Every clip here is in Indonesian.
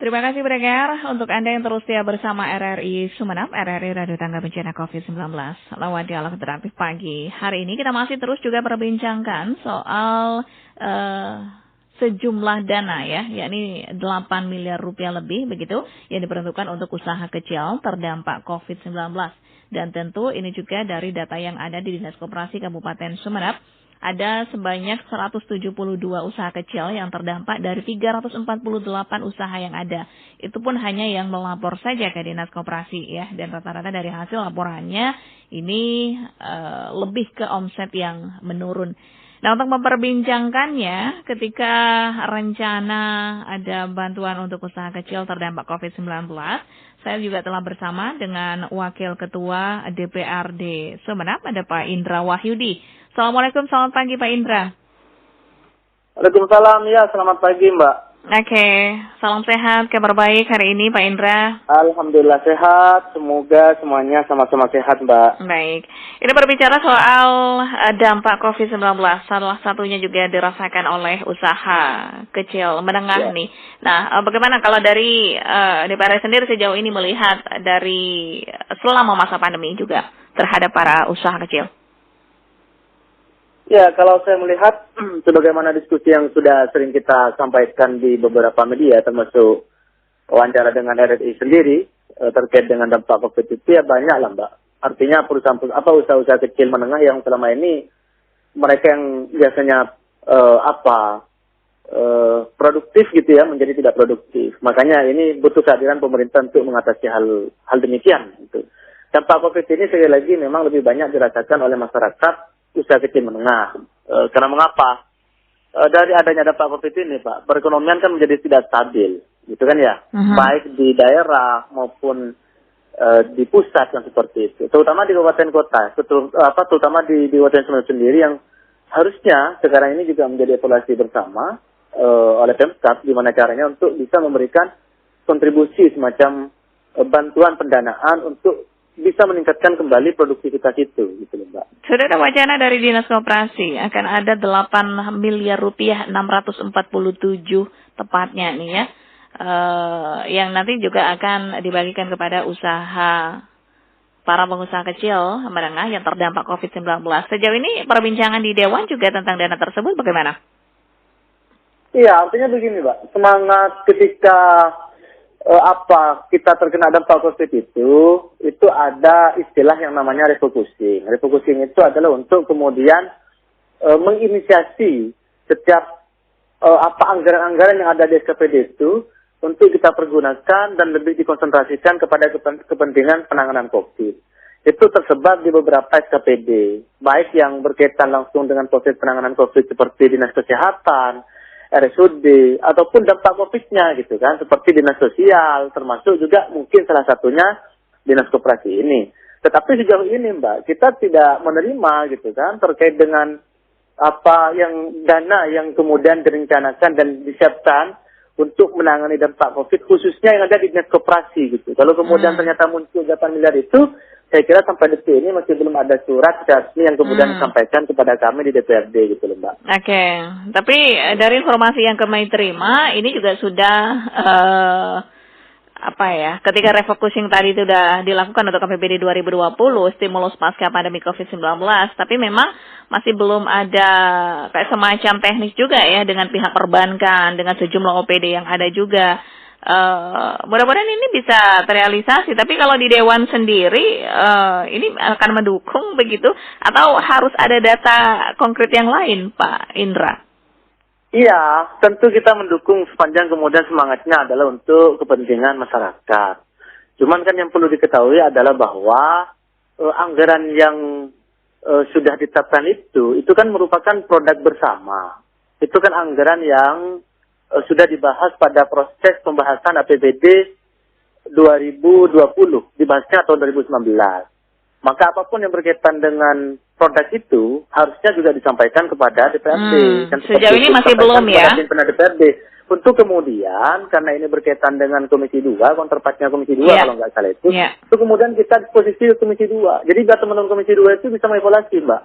Terima kasih pendengar untuk Anda yang terus setia bersama RRI Sumeneb, RRI Radio Tangga Bencana COVID-19. Lewat dialog interaktif pagi hari ini kita masih terus juga perbincangkan soal sejumlah dana ya, yakni 8 miliar rupiah lebih begitu yang diperuntukkan untuk usaha kecil terdampak COVID-19. Dan tentu ini juga dari data yang ada di Dinas Koperasi Kabupaten Sumeneb. Ada sebanyak 172 usaha kecil yang terdampak dari 348 usaha yang ada. Itu pun hanya yang melapor saja ke Dinas Koperasi ya. Dan rata-rata dari hasil laporannya ini lebih ke omset yang menurun. Nah, untuk memperbincangkannya ketika rencana ada bantuan untuk usaha kecil terdampak COVID-19, saya juga telah bersama dengan Wakil Ketua DPRD Sumeneb, ada Pak Indra Wahyudi. Assalamualaikum, selamat pagi Pak Indra. Waalaikumsalam, ya selamat pagi Mbak. Oke, salam sehat, kabar baik hari ini Pak Indra. Alhamdulillah sehat, semoga semuanya sama-sama sehat Mbak. Baik, ini berbicara soal dampak COVID-19, salah satunya juga dirasakan oleh usaha kecil menengah Ya. nih. Nah, bagaimana kalau dari DPR sendiri sejauh ini melihat dari selama masa pandemi juga terhadap para usaha kecil? Ya, kalau saya melihat sebagaimana diskusi yang sudah sering kita sampaikan di beberapa media, termasuk wawancara dengan RRI sendiri terkait dengan dampak COVID itu ya banyak lah Mbak. Artinya usaha-usaha kecil menengah yang selama ini mereka yang biasanya produktif gitu ya menjadi tidak produktif. Makanya ini butuh kehadiran pemerintah untuk mengatasi hal demikian. Gitu. Dampak COVID ini sekali lagi memang lebih banyak dirasakan oleh masyarakat usaha kecil menengah. Karena mengapa? Dari adanya dampak COVID ini, Pak, perekonomian kan menjadi tidak stabil, gitu kan ya? Baik di daerah maupun di pusat yang seperti itu. Terutama di kabupaten kota, terutama di kabupaten Sumeneb sendiri yang harusnya sekarang ini juga menjadi evaluasi bersama oleh Pemkab, gimana caranya untuk bisa memberikan kontribusi semacam bantuan pendanaan untuk bisa meningkatkan kembali produktivitas itu, gitu Mbak. Sudah ada wacana dari Dinas Koperasi akan ada 8 miliar rupiah 647 tepatnya nih ya, yang nanti juga akan dibagikan kepada para pengusaha kecil menengah yang terdampak COVID-19. Sejauh ini perbincangan di Dewan juga tentang dana tersebut bagaimana? Iya, artinya begini Mbak, semangat ketika kita terkena dampak COVID itu ada istilah yang namanya refocusing. Refocusing itu adalah untuk kemudian menginisiasi setiap anggaran-anggaran yang ada di SKPD itu untuk kita pergunakan dan lebih dikonsentrasikan kepada kepentingan penanganan COVID. Itu tersebar di beberapa SKPD, baik yang berkaitan langsung dengan proses penanganan COVID seperti Dinas Kesehatan, RSUD, ataupun dampak COVID-nya gitu kan, seperti Dinas Sosial, termasuk juga mungkin salah satunya Dinas Koperasi ini. Tetapi sejauh ini Mbak, kita tidak menerima gitu kan, terkait dengan dana yang kemudian direncanakan dan disiapkan untuk menangani dampak COVID, khususnya yang ada di Dinas Koperasi gitu. Kalau kemudian ternyata muncul 8 miliar itu, saya kira sampai detik ini masih belum ada surat resmi yang kemudian disampaikan kepada kami di DPRD gitu loh Mbak. Oke, tapi dari informasi yang kami terima ini juga sudah ketika refocusing tadi itu sudah dilakukan untuk APBD 2020 stimulus pasca pandemi COVID-19, tapi memang masih belum ada kayak semacam teknis juga ya dengan pihak perbankan, dengan sejumlah OPD yang ada juga. Mudah-mudahan ini bisa terrealisasi. Tapi kalau di Dewan sendiri ini akan mendukung begitu atau harus ada data konkret yang lain, Pak Indra? Iya, tentu kita mendukung sepanjang kemudian semangatnya adalah untuk kepentingan masyarakat. Cuman kan yang perlu diketahui adalah bahwa anggaran yang sudah ditetapkan itu kan merupakan produk bersama. Itu kan anggaran yang sudah dibahas pada proses pembahasan APBD 2020, dibahasnya tahun 2019. Maka apapun yang berkaitan dengan produk itu harusnya juga disampaikan kepada DPRD. Sejauh ini masih belum ya? DPRD. Untuk kemudian, karena ini berkaitan dengan Komisi 2, counterpartnya Komisi 2 kalau nggak salah itu, itu kemudian kita disposisi Komisi 2. Jadi biar teman-teman Komisi 2 itu bisa mengevaluasi, Mbak.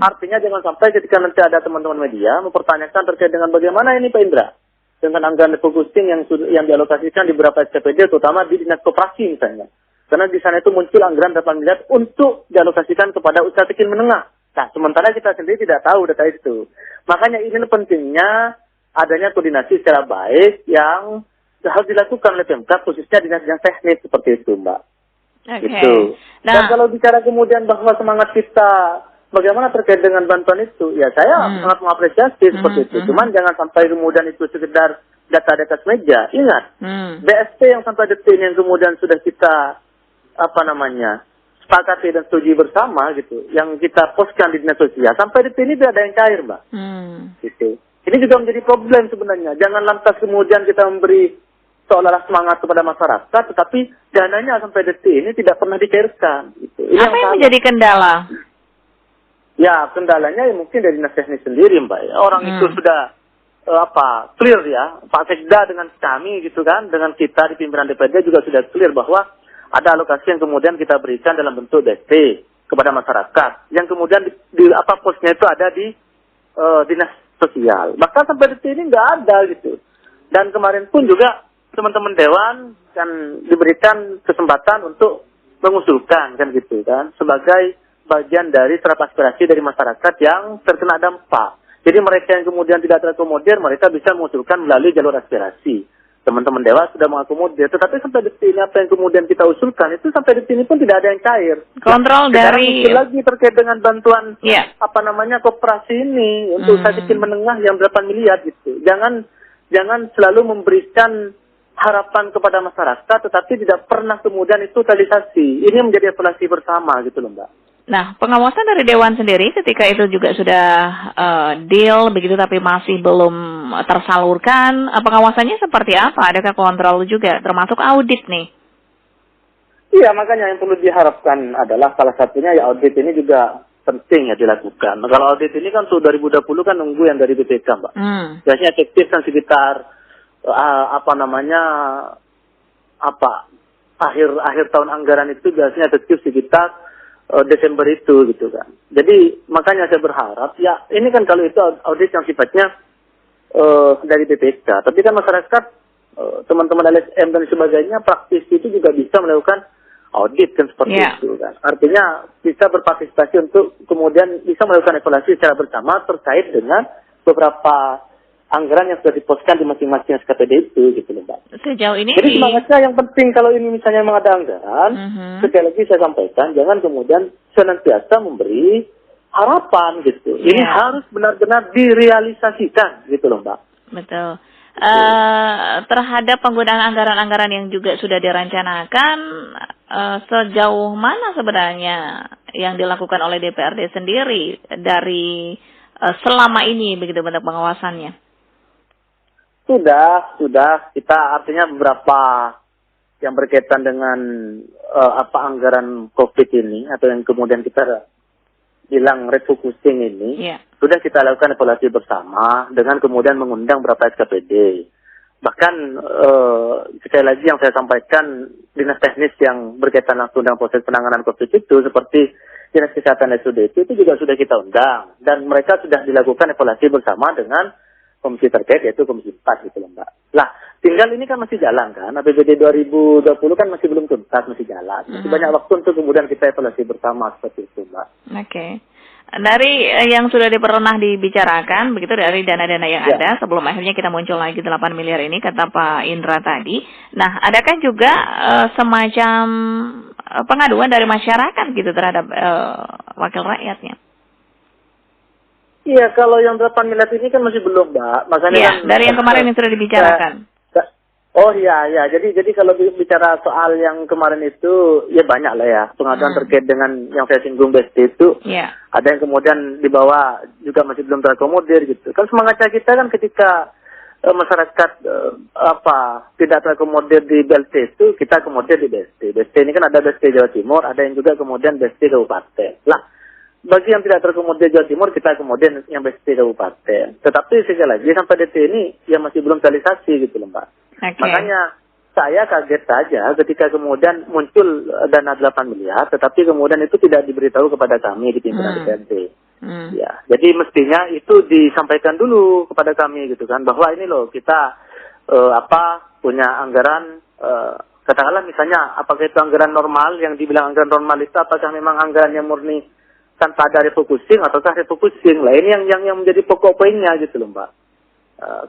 Artinya jangan sampai ketika nanti ada teman-teman media mempertanyakan terkait dengan bagaimana ini Pak Indra. dengan anggaran refocusing yang dialokasikan di beberapa SKPD, terutama di Dinas Koperasi misalnya. Karena di sana itu muncul anggaran 8 miliar untuk dialokasikan kepada usaha kecil menengah. Nah, sementara kita sendiri tidak tahu data itu. Makanya ini pentingnya adanya koordinasi secara baik yang harus dilakukan oleh Pemkab, khususnya dinas-dinas teknis seperti itu, Mbak. Oke. Gitu. Dan kalau bicara kemudian bahwa semangat kita bagaimana terkait dengan bantuan itu, ya saya sangat mengapresiasi seperti itu. Cuman jangan sampai kemudian itu sekedar data di atas meja. Ingat, BSP yang sampai detik ini yang kemudian sudah kita sepakati dan setuju bersama gitu, yang kita postkan di dinas sosial, sampai detik ini tidak ada yang cair, Mbak. Gitu. Ini juga menjadi problem sebenarnya. Jangan lantas kemudian kita memberi seolah-olah semangat kepada masyarakat, tetapi dananya sampai detik ini tidak pernah dicairkan. Gitu. Ini apa yang menjadi kendala? Ya, kendalanya ya mungkin dari dinas teknis sendiri, Mbak. Orang itu sudah clear ya, Pak Sekda dengan kami gitu kan, dengan kita di pimpinan DPD juga sudah clear bahwa ada alokasi yang kemudian kita berikan dalam bentuk DP kepada masyarakat, yang kemudian di posnya itu ada di dinas sosial. Bahkan sampai detik ini nggak ada gitu. Dan kemarin pun juga teman-teman dewan kan diberikan kesempatan untuk mengusulkan kan gitu kan, sebagai bagian dari serap aspirasi dari masyarakat yang terkena dampak. Jadi mereka yang kemudian tidak terakomodir, mereka bisa mengusulkan melalui jalur aspirasi. Teman-teman dewan sudah mengakomodir, tetapi sampai detik ini apa yang kemudian kita usulkan itu sampai detik ini pun tidak ada yang cair. Kontrol dari lagi terkait dengan bantuan koperasi ini untuk usaha kecil menengah yang 8 miliar gitu. Jangan selalu memberikan harapan kepada masyarakat, tetapi tidak pernah kemudian itu realisasi. Ini menjadi evaluasi bersama gitu loh, Mbak. Nah, pengawasan dari Dewan sendiri ketika itu juga sudah deal begitu tapi masih belum tersalurkan, pengawasannya seperti apa? Adakah kontrol juga termasuk audit nih? Iya, makanya yang perlu diharapkan adalah salah satunya ya audit ini juga penting ya dilakukan. Nah, kalau audit ini kan sudah 2020 kan nunggu yang dari BPK, Mbak. Biasanya efektif kan sekitar akhir tahun anggaran itu biasanya efektif sekitar Desember itu gitu kan. Jadi makanya saya berharap ya ini kan kalau itu audit yang sifatnya dari BPK, tapi kan masyarakat teman-teman LSM dan sebagainya praktisi itu juga bisa melakukan audit kan seperti itu kan. Artinya bisa berpartisipasi untuk kemudian bisa melakukan evaluasi secara bersama terkait dengan beberapa anggaran yang sudah diposkan di masing-masing SKPD itu gitu loh, Mbak. Sejauh ini jadi semangatnya yang penting kalau ini misalnya memang ada anggaran, sekali lagi saya sampaikan jangan kemudian senantiasa memberi harapan gitu. Ini harus benar-benar direalisasikan gitu loh, Mbak. Betul. Terhadap penggunaan anggaran-anggaran yang juga sudah direncanakan, sejauh mana sebenarnya yang dilakukan oleh DPRD sendiri dari selama ini begitu bentuk pengawasannya? Sudah kita artinya beberapa yang berkaitan dengan anggaran COVID ini atau yang kemudian kita bilang refocusing ini sudah kita lakukan evaluasi bersama dengan kemudian mengundang beberapa SKPD. Bahkan sekali lagi yang saya sampaikan dinas teknis yang berkaitan langsung dengan proses penanganan COVID itu seperti dinas kesehatan SUD itu juga sudah kita undang dan mereka sudah dilakukan evaluasi bersama dengan komisi terkait yaitu komisi 4 gitu loh, Mbak. Lah, tinggal ini kan masih jalan kan, APBD 2020 kan masih belum tuntas, masih jalan. Masih banyak waktu untuk kemudian kita evaluasi bersama seperti itu, Mbak. Oke. Dari yang sudah pernah dibicarakan, begitu dari dana-dana yang ada, sebelum akhirnya kita muncul lagi 8 miliar ini, kata Pak Indra tadi. Nah, adakah juga semacam pengaduan dari masyarakat gitu terhadap wakil rakyatnya? Iya, kalau yang 8 miliar ini kan masih belum, Mbak. Makanya kan dari yang kemarin yang sudah dibicarakan. Oh iya. Jadi kalau bicara soal yang kemarin itu, ya banyak lah ya. Pengaduan terkait dengan yang saya singgung BST itu. Ada yang kemudian dibawa juga masih belum terakomodir gitu. Kan semangatnya kita kan ketika masyarakat tidak terakomodir di BLT itu, kita akomodir di BST. BST ini kan ada BST Jawa Timur, ada yang juga kemudian BST Kabupaten. Lah, bagi yang tidak terakomodir Jawa Timur, kita akomodir yang BST Kabupaten. Tetapi sekali lagi sampai detik ini ya masih belum realisasi gitu loh, Mbak. Makanya saya kaget saja ketika kemudian muncul dana 8 miliar, tetapi kemudian itu tidak diberitahu kepada kami di pimpinan DPRD. Ya, jadi mestinya itu disampaikan dulu kepada kami gitu kan, bahwa ini loh kita punya anggaran katakanlah misalnya apakah itu anggaran normal, yang dibilang anggaran normal itu apakah memang anggaran yang murni tanpa ada refocusing ataukah refocusing. Lah ini yang menjadi pokok poinnya gitu loh Mbak.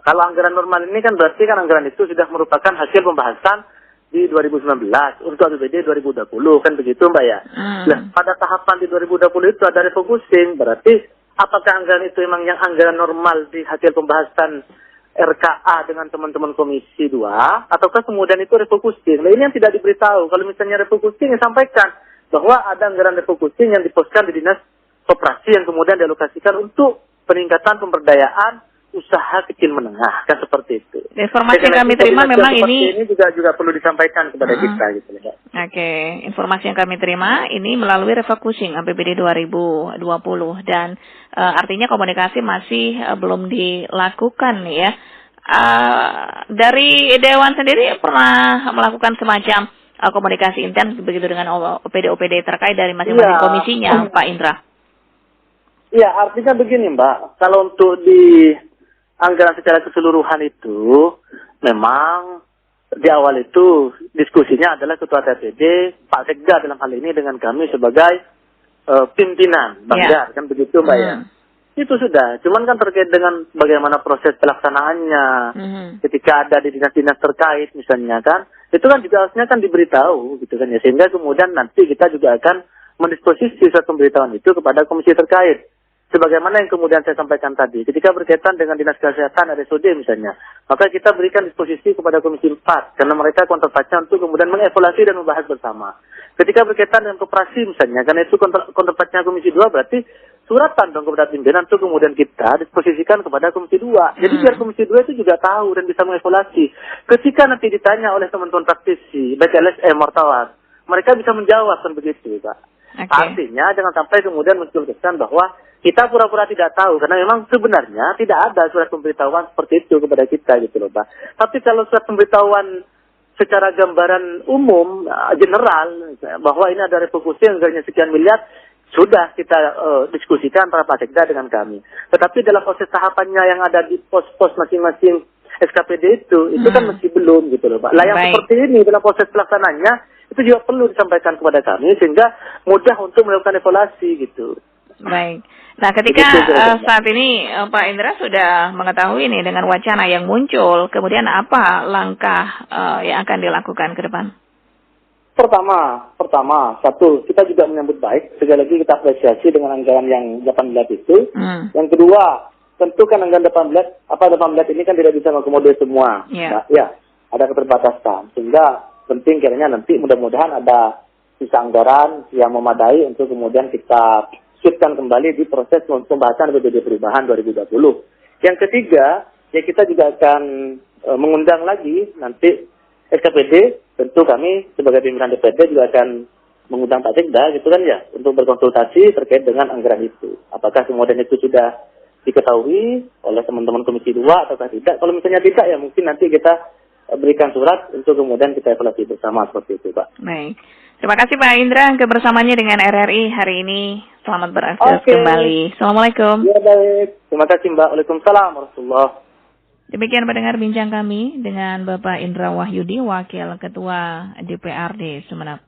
Kalau anggaran normal ini kan berarti kan anggaran itu sudah merupakan hasil pembahasan di 2019 untuk APBD 2020 kan begitu Mbak ya. Nah, pada tahapan di 2020 itu ada refocusing, berarti apakah anggaran itu memang yang anggaran normal di hasil pembahasan RKA dengan teman-teman Komisi 2 ataukah kemudian itu refocusing. Nah, ini yang tidak diberitahu. Kalau misalnya refocusing ya sampaikan bahwa ada anggaran refocusing yang diposkan di Dinas Koperasi yang kemudian dialokasikan untuk peningkatan pemberdayaan usaha kecil menengah, kan seperti itu. Informasi yang kami terima memang ini juga perlu disampaikan kepada kita gitu ya. Oke, informasi yang kami terima ini melalui refocusing APBD 2020 dan artinya komunikasi masih belum dilakukan ya. Dari Dewan sendiri pernah melakukan semacam komunikasi intens begitu dengan OPD-OPD terkait dari masing-masing komisinya, Pak Indra? Iya, artinya begini Mbak, kalau untuk di anggaran secara keseluruhan itu memang di awal itu diskusinya adalah Ketua TPD, Pak Sekda dalam hal ini dengan kami sebagai pimpinan Banggar, kan begitu Mbak ya. Itu sudah, cuman kan terkait dengan bagaimana proses pelaksanaannya ketika ada di dinas-dinas terkait misalnya kan, itu kan juga harusnya kan diberitahu gitu kan ya, sehingga kemudian nanti kita juga akan mendisposisi surat pemberitahuan itu kepada komisi terkait. Sebagaimana yang kemudian saya sampaikan tadi, ketika berkaitan dengan Dinas Kesehatan RSUD misalnya, maka kita berikan disposisi kepada Komisi 4, karena mereka kontrapatnya untuk kemudian mengevaluasi dan membahas bersama. Ketika berkaitan dengan koperasi misalnya, karena itu kontrapatnya Komisi 2, berarti suratan dong kepada pimpinan untuk kemudian kita disposisikan kepada Komisi 2. Jadi biar Komisi 2 itu juga tahu dan bisa mengevaluasi. Ketika nanti ditanya oleh teman-teman praktisi, baik LSM, wartawan, mereka bisa menjawab kan begitu Pak. Okay. Artinya jangan sampai kemudian muncul kesan bahwa kita pura-pura tidak tahu, karena memang sebenarnya tidak ada surat pemberitahuan seperti itu kepada kita gitu loh Pak. Tapi kalau surat pemberitahuan secara gambaran umum, general, bahwa ini ada refocusing anggarannya sekian miliar, sudah kita diskusikan para Pak Sekda dengan kami. Tetapi dalam proses tahapannya yang ada di pos-pos masing-masing SKPD itu kan masih belum gitu loh Pak. Lah yang seperti ini dalam proses pelaksananya itu juga perlu disampaikan kepada kami sehingga mudah untuk melakukan evaluasi gitu. Baik. Nah, ketika saat ini Pak Indra sudah mengetahui ini dengan wacana yang muncul, kemudian apa langkah yang akan dilakukan ke depan? Pertama, satu, kita juga menyambut baik. Sekali lagi kita apresiasi dengan anggaran yang 18 itu. Yang kedua, tentu kan anggaran 18 ini kan tidak bisa mengakomodir semua. Nah, ya, ada keterbatasan. Sehingga penting kiranya nanti mudah-mudahan ada sisa anggaran yang memadai untuk kemudian kita suitkan kembali di proses pembahasan APBD perubahan 2020. Yang ketiga, ya kita juga akan mengundang lagi nanti SKPD, tentu kami sebagai pimpinan DPD juga akan mengundang Pak Sekda gitu kan ya, untuk berkonsultasi terkait dengan anggaran itu. Apakah kemudian itu sudah diketahui oleh teman-teman Komisi 2 atau tidak. Kalau misalnya tidak ya mungkin nanti kita berikan surat untuk kemudian kita evaluasi bersama seperti itu Pak. Baik. Terima kasih Pak Indra kebersamaannya dengan RRI hari ini. Selamat beraktivitas kembali. Assalamualaikum. Ya baik. Terima kasih Mbak. Waalaikumsalam warahmatullahi. Demikian pendengar bincang kami dengan Bapak Indra Wahyudi, Wakil Ketua DPRD Sumeneb.